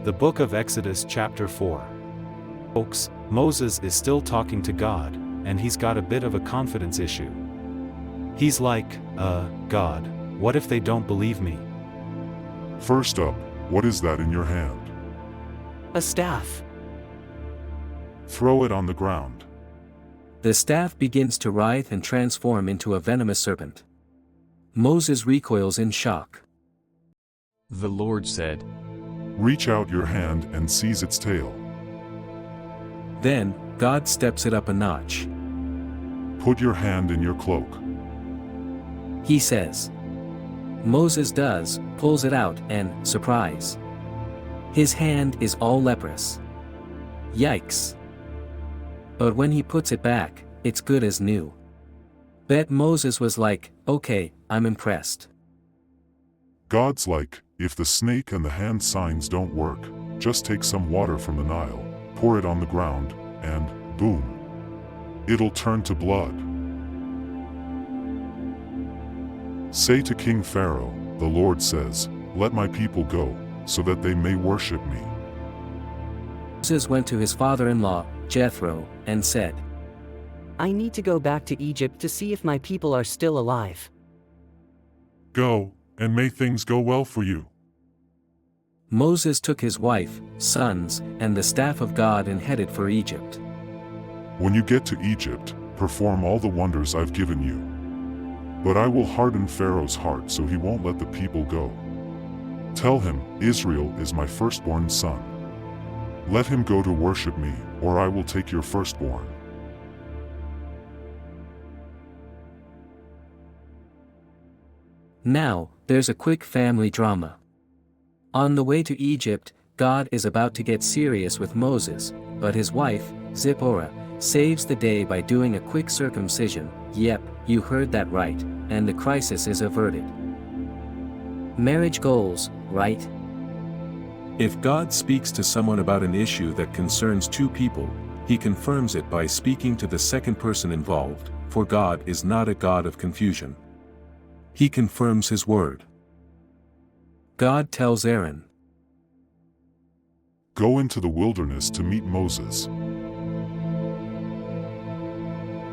The book of Exodus chapter 4. Folks, Moses is still talking to God, and he's got a bit of a confidence issue. He's like, God, what if they don't believe me? First up, what is that in your hand? A staff. Throw it on the ground. The staff begins to writhe and transform into a venomous serpent. Moses recoils in shock. The Lord said, Reach out your hand and seize its tail. Then, God steps it up a notch. Put your hand in your cloak. He says. Moses does, pulls it out, and, surprise. His hand is all leprous. Yikes. But when he puts it back, it's good as new. Bet Moses was like, okay, I'm impressed. God's like, if the snake and the hand signs don't work, just take some water from the Nile, pour it on the ground, and, boom. It'll turn to blood. Say to King Pharaoh, the Lord says, let my people go, so that they may worship me. Moses went to his father-in-law, Jethro, and said, I need to go back to Egypt to see if my people are still alive. Go, and may things go well for you. Moses took his wife, sons, and the staff of God and headed for Egypt. When you get to Egypt, perform all the wonders I've given you. But I will harden Pharaoh's heart so he won't let the people go. Tell him, Israel is my firstborn son. Let him go to worship me, or I will take your firstborn. Now, there's a quick family drama. On the way to Egypt, God is about to get serious with Moses, but his wife, Zipporah, saves the day by doing a quick circumcision. Yep, you heard that right, and the crisis is averted. Marriage goals, right? If God speaks to someone about an issue that concerns two people, he confirms it by speaking to the second person involved, for God is not a God of confusion. He confirms his word. God tells Aaron, Go into the wilderness to meet Moses.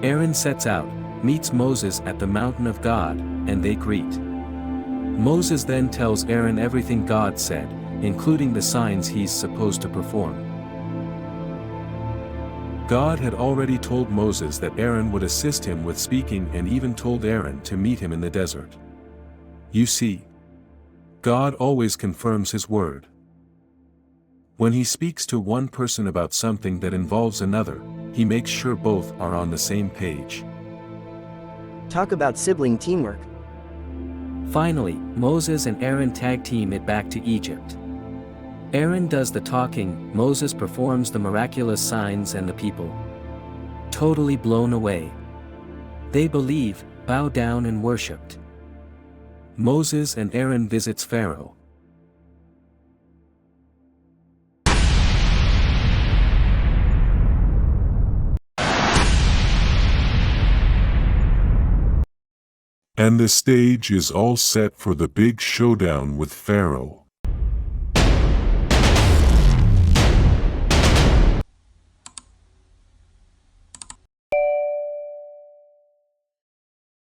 Aaron sets out, meets Moses at the mountain of God, and they greet. Moses then tells Aaron everything God said, including the signs he's supposed to perform. God had already told Moses that Aaron would assist him with speaking and even told Aaron to meet him in the desert. You see, God always confirms his word. When he speaks to one person about something that involves another, he makes sure both are on the same page. Talk about sibling teamwork. Finally, Moses and Aaron tag team it back to Egypt. Aaron does the talking, Moses performs the miraculous signs, and the people, totally blown away. They believe, bow down and worshipped. Moses and Aaron visits Pharaoh. And the stage is all set for the big showdown with Pharaoh.